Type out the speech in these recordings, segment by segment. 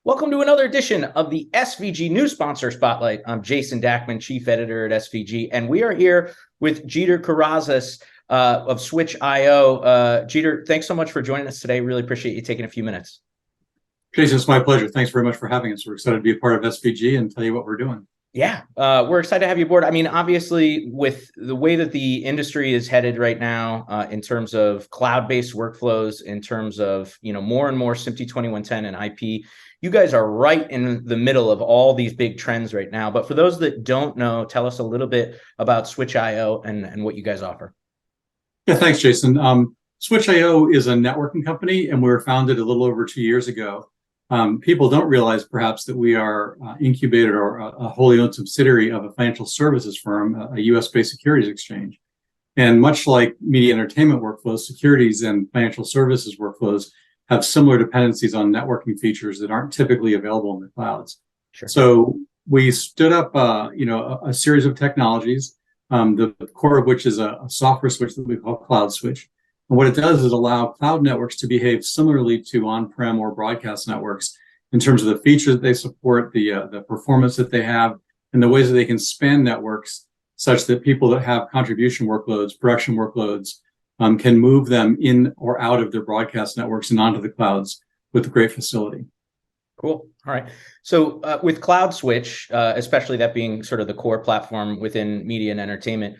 Welcome to another edition of the SVG News Sponsor Spotlight. I'm Jason Dackman, Chief Editor at SVG, and we are here with Geete Kyrazis of SwXtch.io. Geete, thanks so much for joining us today. Really appreciate you taking a few minutes. Jason, it's my pleasure. Thanks very much for having us. We're excited to be a part of SVG and tell you what we're doing. Yeah, we're excited to have you aboard. I mean, obviously, with the way that the industry is headed right now, in terms of cloud-based workflows, in terms of more and more SMPTE 2110 and IP, you guys are right in the middle of all these big trends right now. But for those that don't know, tell us a little bit about SwXtch.io and what you guys offer. Yeah, thanks, Jason. SwXtch.io is a networking company, and we were founded a little over 2 years ago. People don't realize perhaps that we are incubated or a wholly owned subsidiary of a financial services firm, a US-based securities exchange. And much like media entertainment workflows, securities and financial services workflows have similar dependencies on networking features that aren't typically available in the clouds. Sure. So we stood up a series of technologies, the core of which is a software switch that we call cloudSwXtch. And what it does is allow cloud networks to behave similarly to on-prem or broadcast networks in terms of the features that they support, the performance that they have, and the ways that they can span networks such that people that have contribution workloads, production workloads, can move them in or out of their broadcast networks and onto the clouds with great facility. Cool. All right. So with cloudSwXtch, especially that being sort of the core platform within media and entertainment,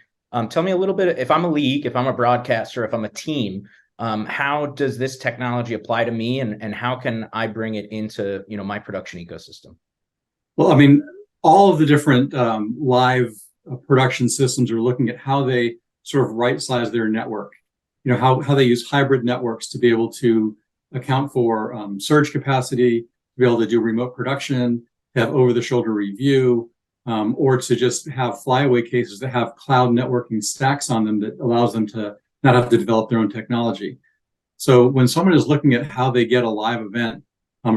tell me a little bit, if I'm a league, if I'm a broadcaster, if I'm a team, how does this technology apply to me, and how can I bring it into my production ecosystem? Well, I mean, all of the different live production systems are looking at how they sort of right-size their network. How they use hybrid networks to be able to account for surge capacity, to be able to do remote production, have over-the-shoulder review, or to just have flyaway cases that have cloud networking stacks on them that allows them to not have to develop their own technology. So when someone is looking at how they get a live event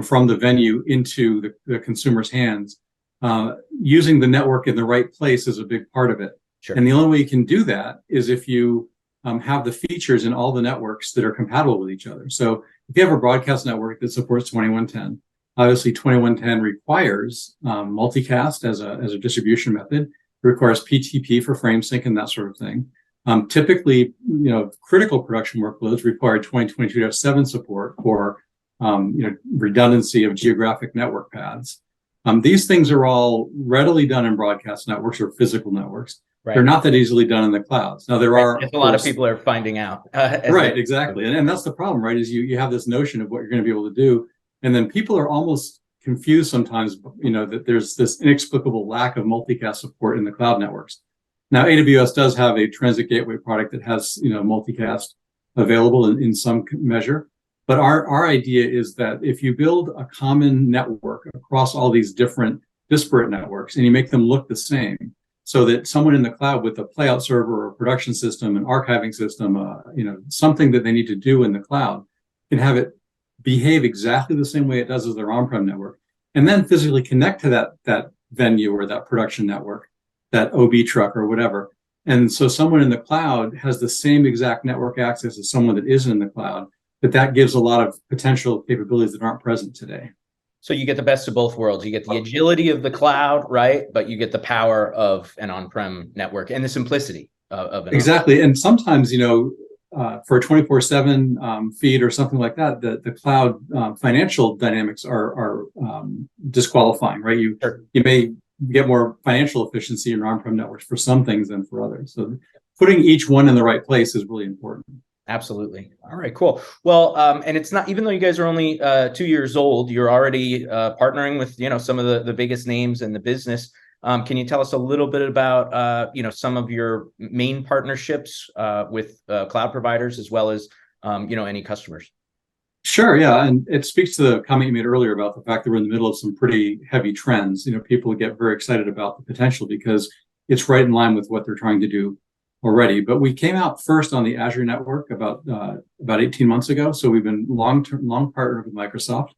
from the venue into the consumer's hands, using the network in the right place is a big part of it. Sure. And the only way you can do that is if you have the features in all the networks that are compatible with each other. So if you have a broadcast network that supports 2110, obviously 2110 requires multicast as a distribution method. It requires PTP for frame sync and that sort of thing. Typically, critical production workloads require 2022-7 support for redundancy of geographic network paths. These things are all readily done in broadcast networks or physical networks. Right. They're not that easily done in the clouds. Now, there are a lot of people are finding out. Right, exactly. And that's the problem, right? Is you have this notion of what you're going to be able to do. And then people are almost confused sometimes, that there's this inexplicable lack of multicast support in the cloud networks. Now, AWS does have a transit gateway product that has, multicast available in some measure. But our idea is that if you build a common network across all these different disparate networks and you make them look the same, so that someone in the cloud with a playout server or a production system, an archiving system, something that they need to do in the cloud, can have it behave exactly the same way it does as their on-prem network, and then physically connect to that venue or that production network, that OB truck or whatever. And so someone in the cloud has the same exact network access as someone that isn't in the cloud, but that gives a lot of potential capabilities that aren't present today. So you get the best of both worlds. You get the agility of the cloud, right? But you get the power of an on-prem network and the simplicity of it. Exactly. And sometimes, for a 24/7 feed or something like that, the cloud financial dynamics are disqualifying, right? You may get more financial efficiency in on-prem networks for some things than for others. So putting each one in the right place is really important. Absolutely. All right, cool. Well, and it's not, even though you guys are only 2 years old, you're already partnering with, some of the biggest names in the business. Can you tell us a little bit about, some of your main partnerships with cloud providers, as well as, any customers? Sure, yeah. And it speaks to the comment you made earlier about the fact that we're in the middle of some pretty heavy trends. People get very excited about the potential because it's right in line with what they're trying to do already. But we came out first on the Azure network about 18 months ago. So we've been long partnered with Microsoft,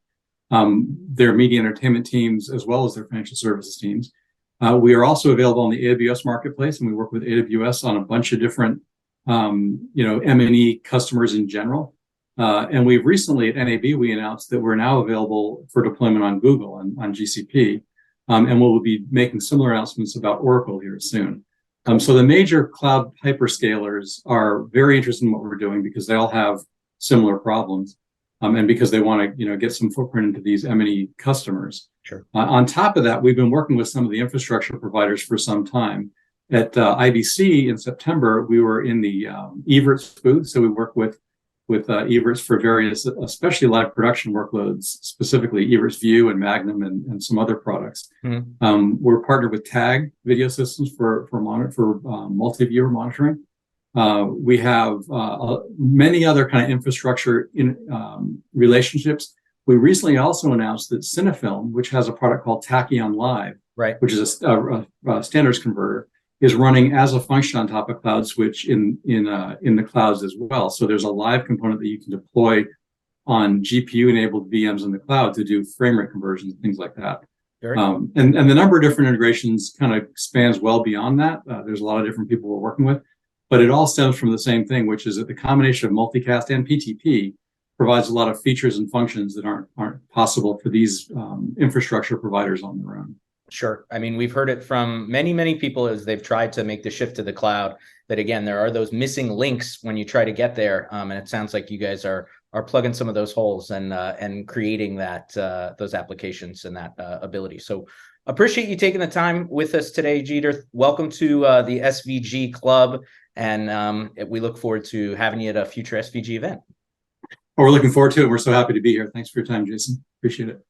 their media entertainment teams, as well as their financial services teams. We are also available on the AWS marketplace, and we work with AWS on a bunch of different, M&E customers in general. And we've recently at NAB, we announced that we're now available for deployment on Google and on GCP. And we'll be making similar announcements about Oracle here soon. So the major cloud hyperscalers are very interested in what we're doing because they all have similar problems. And because they want to, get some footprint into these M&E customers. Sure. On top of that, we've been working with some of the infrastructure providers for some time. At IBC in September, we were in the Evertz booth. So we work with Evertz for various, especially live production workloads, specifically Evertz View and Magnum and some other products. Mm-hmm. We're partnered with TAG Video Systems for multi-viewer monitoring. We have many other kind of infrastructure relationships. We recently also announced that Cinefilm, which has a product called Tachyon Live, right, which is a standards converter, is running as a function on top of cloudSwXtch in the clouds as well. So there's a live component that you can deploy on GPU-enabled VMs in the cloud to do frame rate conversions and things like that. And the number of different integrations kind of spans well beyond that. There's a lot of different people we're working with. But it all stems from the same thing, which is that the combination of multicast and PTP provides a lot of features and functions that aren't possible for these infrastructure providers on their own. Sure. I mean, we've heard it from many, many people as they've tried to make the shift to the cloud, that again, there are those missing links when you try to get there. And it sounds like you guys are plugging some of those holes and creating those applications and that ability. So appreciate you taking the time with us today, Geete. Welcome to the SVG Club. And we look forward to having you at a future SVG event. Well, we're looking forward to it. We're so happy to be here. Thanks for your time, Jason. Appreciate it.